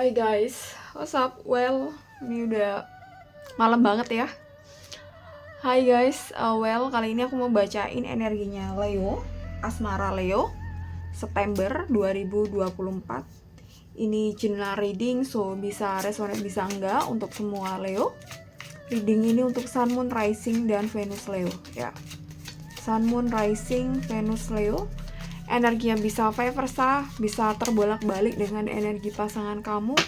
Hai guys, what's up? Well, ini udah malam banget ya. Hai guys, kali ini aku mau bacain energinya Leo, asmara Leo, September 2024. Ini general reading, so bisa resonate bisa enggak untuk semua Leo. Reading ini untuk Sun, Moon, Rising, dan Venus Leo ya. Sun, Moon, Rising, Venus Leo. Energinya bisa vice versa, bisa terbolak-balik dengan energi pasangan kamu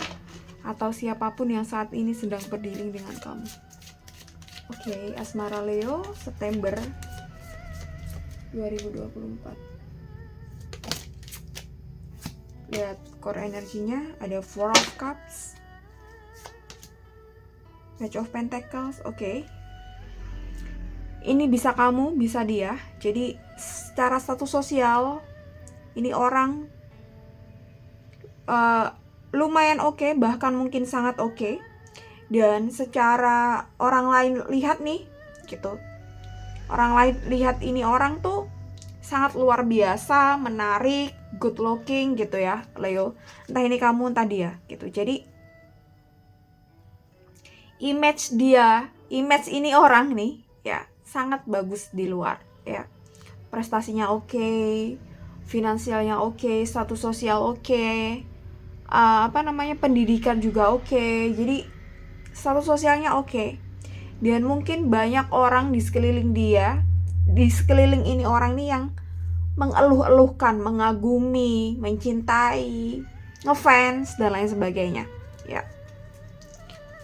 atau siapapun yang saat ini sedang berdiri dengan kamu. Oke, asmara Leo September 2024. Lihat core energinya, ada Four of Cups, Page of Pentacles. Oke. Ini bisa kamu, bisa dia. Jadi secara status sosial ini orang lumayan oke, bahkan mungkin sangat oke. Dan secara orang lain lihat nih gitu, orang lain lihat ini orang tuh sangat luar biasa, menarik, good looking gitu ya Leo. Entah ini kamu, entah dia gitu. Jadi image ini orang nih ya sangat bagus di luar ya. Prestasinya oke, finansialnya oke, status sosial oke, pendidikan juga oke. Jadi status sosialnya oke. Dan mungkin banyak orang di sekeliling dia, di sekeliling ini orang nih yang mengeluh-eluhkan, mengagumi, mencintai, ngefans dan lain sebagainya ya.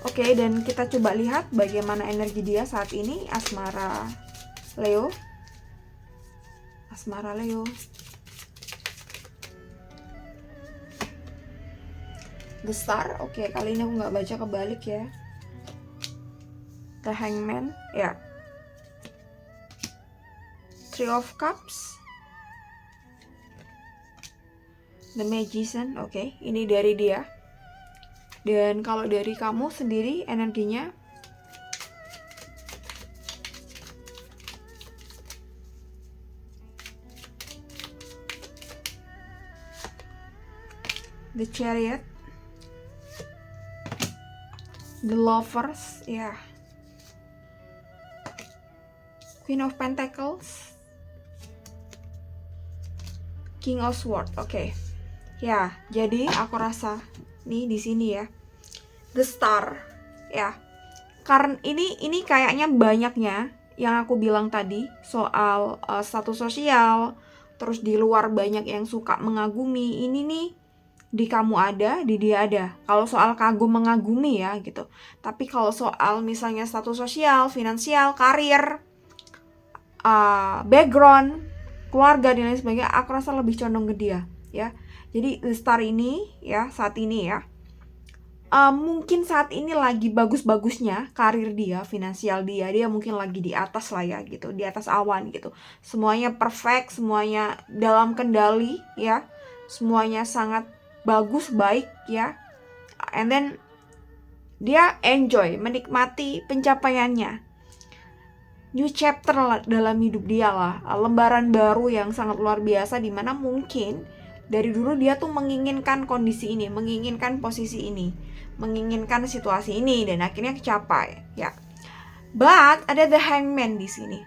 Oke, dan kita coba lihat bagaimana energi dia saat ini, asmara Leo. Asmara Leo. The Star. Oke, kali ini aku nggak baca kebalik ya. The Hangman, ya. Three of Cups. The Magician. Oke, ini dari dia. Dan kalau dari kamu sendiri energinya, The Chariot, The Lovers, ya. Queen of Pentacles, King of Swords. Oke. Ya, jadi aku rasa nih di sini ya. The Star, ya. Karena ini kayaknya banyaknya yang aku bilang tadi soal status sosial, terus di luar banyak yang suka mengagumi. Ini nih di kamu ada, di dia ada. Kalau soal kagum mengagumi ya gitu. Tapi kalau soal misalnya status sosial, finansial, karir, background, keluarga dan lain sebagainya, aku rasa lebih condong ke dia ya. Jadi The Star ini ya saat ini ya, mungkin saat ini lagi bagus-bagusnya karir dia, finansial dia mungkin lagi di atas lah ya gitu, di atas awan gitu. Semuanya perfect, semuanya dalam kendali ya, semuanya sangat bagus, baik ya. And then dia enjoy, menikmati pencapaiannya. New chapter dalam hidup dia lah, lembaran baru yang sangat luar biasa, dimana mungkin dari dulu dia tuh menginginkan kondisi ini, menginginkan posisi ini, menginginkan situasi ini, dan akhirnya kecapai ya. But ada the Hangman di sini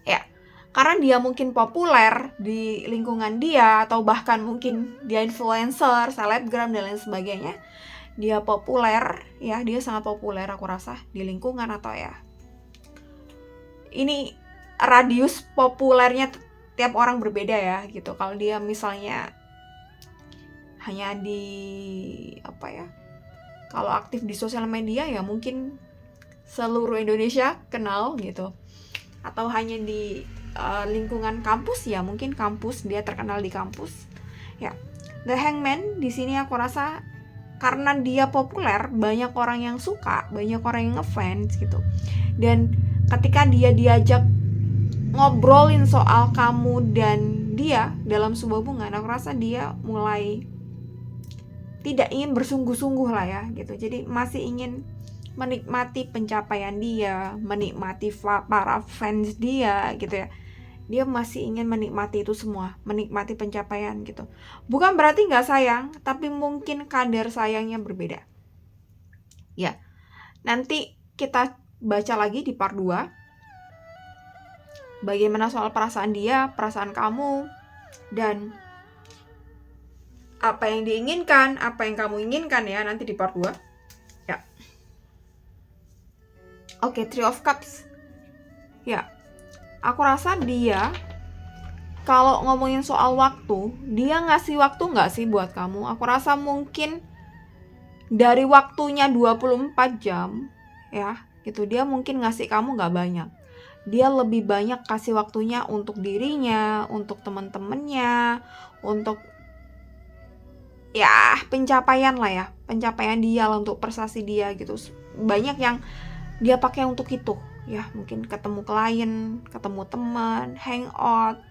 ya, karena dia mungkin populer di lingkungan dia, atau bahkan mungkin dia influencer, selebgram dan lain sebagainya. Dia populer ya, dia sangat populer aku rasa di lingkungan, atau ya ini radius populernya tiap orang berbeda ya gitu. Kalau dia misalnya hanya di kalau aktif di sosial media ya mungkin seluruh Indonesia kenal gitu. Atau hanya di lingkungan kampus ya, mungkin kampus, dia terkenal di kampus ya. The Hangman di sini aku rasa karena dia populer, banyak orang yang suka, banyak orang yang ngefans gitu. Dan ketika dia diajak ngobrolin soal kamu dan dia dalam sebuah hubungan, aku rasa dia mulai tidak ingin bersungguh-sungguh lah ya gitu. Jadi masih ingin menikmati pencapaian dia, menikmati para fans dia gitu ya. Dia masih ingin menikmati itu semua, menikmati pencapaian gitu. Bukan berarti nggak sayang, tapi mungkin kadar sayangnya berbeda. Ya, nanti kita baca lagi di part 2. Bagaimana soal perasaan dia, perasaan kamu, dan apa yang diinginkan, apa yang kamu inginkan ya, nanti di part 2. Ya. Oke, Three of Cups. Ya, aku rasa dia, kalau ngomongin soal waktu, dia ngasih waktu nggak sih buat kamu? Aku rasa mungkin dari waktunya 24 jam, ya, gitu, dia mungkin ngasih kamu nggak banyak. Dia lebih banyak kasih waktunya untuk dirinya, untuk teman-temannya, untuk ya pencapaian lah ya, pencapaian dia lah, untuk prestasi dia gitu. Banyak yang dia pakai untuk itu, ya, mungkin ketemu klien, ketemu teman, hangout,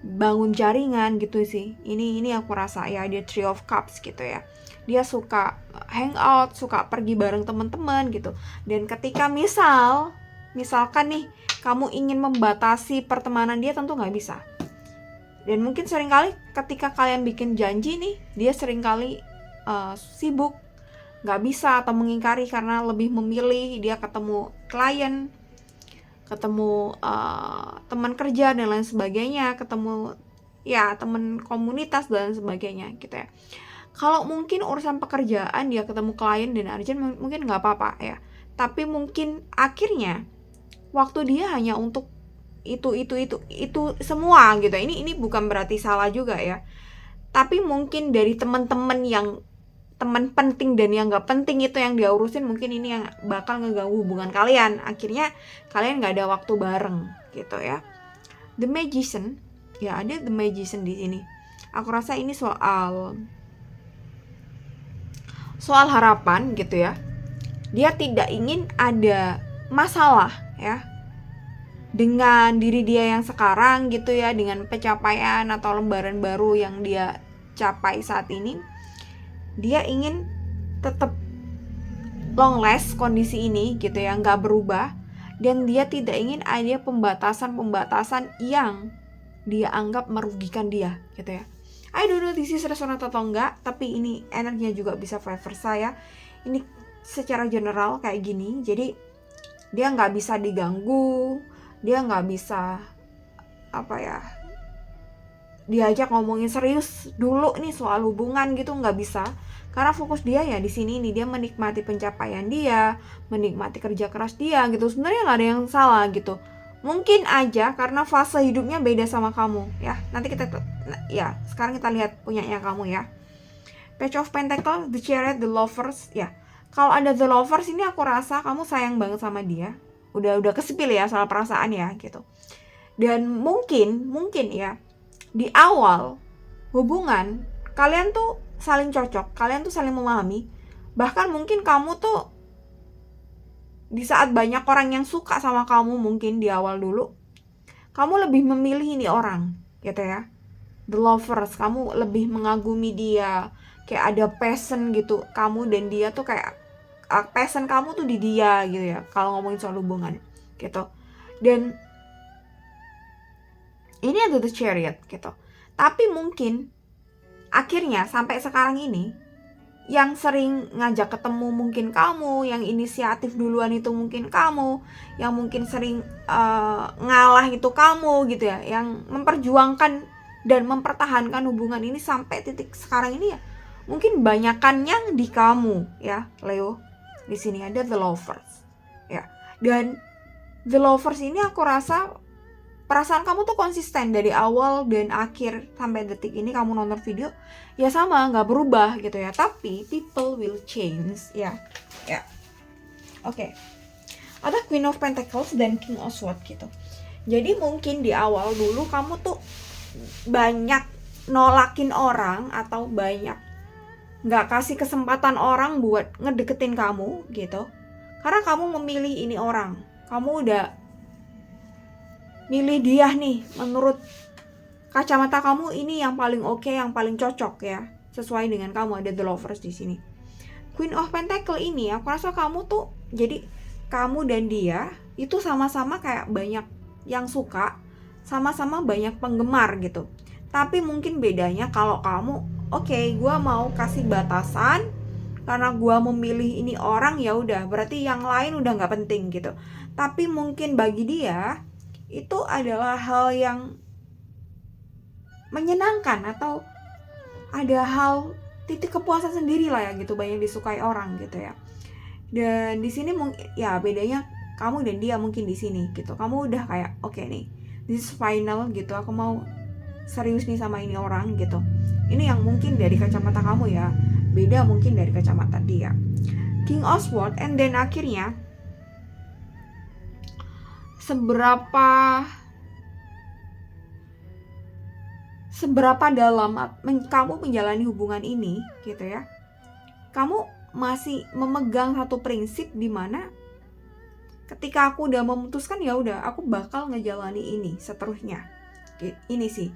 bangun jaringan gitu sih. Ini aku rasa ya, dia Three of Cups gitu ya. Dia suka hangout, suka pergi bareng teman-teman gitu. Dan ketika misalkan nih kamu ingin membatasi pertemanan dia, tentu nggak bisa. Dan mungkin seringkali ketika kalian bikin janji nih, dia seringkali sibuk, nggak bisa atau mengingkari karena lebih memilih dia ketemu klien, ketemu teman kerja dan lain sebagainya, ketemu ya teman komunitas dan sebagainya gitu ya. Kalau mungkin urusan pekerjaan dia ketemu klien dan urgent, mungkin nggak apa-apa ya. Tapi mungkin akhirnya waktu dia hanya untuk itu semua gitu. Ini bukan berarti salah juga ya. Tapi mungkin dari teman-teman yang teman penting dan yang nggak penting itu yang dia urusin, mungkin ini yang bakal ngeganggu hubungan kalian. Akhirnya kalian nggak ada waktu bareng gitu ya. The Magician, ya ada The Magician di sini. Aku rasa ini soal harapan gitu ya. Dia tidak ingin ada masalah ya dengan diri dia yang sekarang gitu ya, dengan pencapaian atau lembaran baru yang dia capai saat ini. Dia ingin tetap long last kondisi ini gitu ya, nggak berubah. Dan dia tidak ingin ada pembatasan yang dia anggap merugikan dia gitu ya. I don't know this is resonate atau enggak, tapi ini energinya juga bisa vice versa ya. Ini secara general kayak gini. Jadi dia nggak bisa diganggu, dia nggak bisa diajak ngomongin serius dulu nih soal hubungan gitu, nggak bisa. Karena fokus dia ya di sini nih, dia menikmati pencapaian dia, menikmati kerja keras dia gitu. Sebenarnya nggak ada yang salah gitu. Mungkin aja karena fase hidupnya beda sama kamu ya. Nanti sekarang kita lihat punyanya kamu ya. Page of Pentacles, The Chariot, The Lovers ya. Kalau ada The Lovers ini aku rasa kamu sayang banget sama dia. Udah kesepil ya soal perasaan ya gitu. Dan mungkin ya di awal hubungan kalian tuh saling cocok, kalian tuh saling memahami. Bahkan mungkin kamu tuh di saat banyak orang yang suka sama kamu, mungkin di awal dulu kamu lebih memilih ini orang gitu ya. The Lovers, kamu lebih mengagumi dia, kayak ada passion gitu. Kamu dan dia tuh kayak passion kamu tuh di dia gitu ya, kalau ngomongin soal hubungan gitu. Dan ini ada The Chariot gitu. Tapi mungkin akhirnya sampai sekarang ini yang sering ngajak ketemu mungkin kamu, yang inisiatif duluan itu mungkin kamu, yang mungkin sering ngalah itu kamu gitu ya, yang memperjuangkan dan mempertahankan hubungan ini sampai titik sekarang ini ya. Mungkin banyakannya di kamu ya, Leo. Di sini ada The Lovers ya. Dan The Lovers ini aku rasa perasaan kamu tuh konsisten dari awal dan akhir sampai detik ini kamu nonton video ya sama, nggak berubah gitu ya. Tapi people will change ya. Oke. Ada Queen of Pentacles dan King of Swords gitu. Jadi mungkin di awal dulu kamu tuh banyak nolakin orang atau banyak nggak kasih kesempatan orang buat ngedeketin kamu gitu. Karena kamu memilih ini orang, kamu udah milih dia nih, menurut kacamata kamu ini yang paling oke, yang paling cocok ya, sesuai dengan kamu. Ada The Lovers di sini. Queen of Pentacles ini aku rasa kamu tuh, jadi kamu dan dia itu sama-sama kayak banyak yang suka, sama-sama banyak penggemar gitu. Tapi mungkin bedanya kalau kamu, oke, gue mau kasih batasan karena gue memilih ini orang, ya udah, berarti yang lain udah nggak penting gitu. Tapi mungkin bagi dia itu adalah hal yang menyenangkan, atau ada hal titik kepuasan sendiri lah ya gitu, banyak disukai orang gitu ya. Dan di sini mungkin ya bedanya kamu dan dia mungkin di sini gitu. Kamu udah kayak oke nih, this is final gitu, aku mau serius nih sama ini orang gitu. Ini yang mungkin dari kacamata kamu ya, beda mungkin dari kacamata dia. King of Swords, and then akhirnya seberapa dalam kamu menjalani hubungan ini gitu ya, kamu masih memegang satu prinsip di mana ketika aku udah memutuskan, ya udah, aku bakal ngejalani ini seterusnya. Ini sih,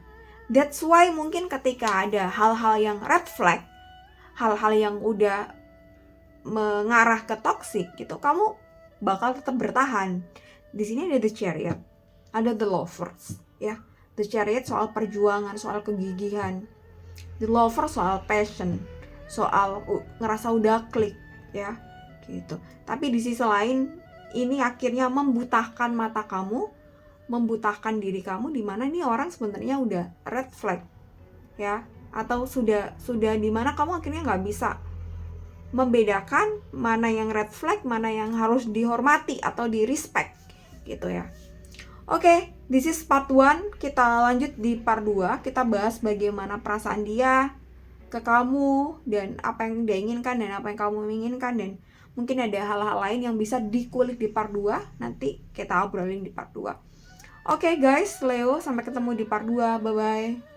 that's why mungkin ketika ada hal-hal yang red flag, hal-hal yang udah mengarah ke toxic gitu, kamu bakal tetap bertahan. Di sini ada the Chariot, ada the Lovers ya. The Chariot soal perjuangan, soal kegigihan. The Lovers soal passion, soal ngerasa udah klik ya gitu. Tapi di sisi lain ini akhirnya membutahkan mata kamu, membutahkan diri kamu, di mana nih orang sebenarnya udah red flag ya, atau sudah di mana kamu akhirnya nggak bisa membedakan mana yang red flag, mana yang harus dihormati atau di respect gitu ya. Oke, this is part 1. Kita lanjut di part 2. Kita bahas bagaimana perasaan dia ke kamu, dan apa yang dia inginkan dan apa yang kamu inginkan, dan mungkin ada hal-hal lain yang bisa dikulik di part 2. Nanti kita obrolin di part 2. Oke guys, Leo, sampai ketemu di part 2. Bye-bye.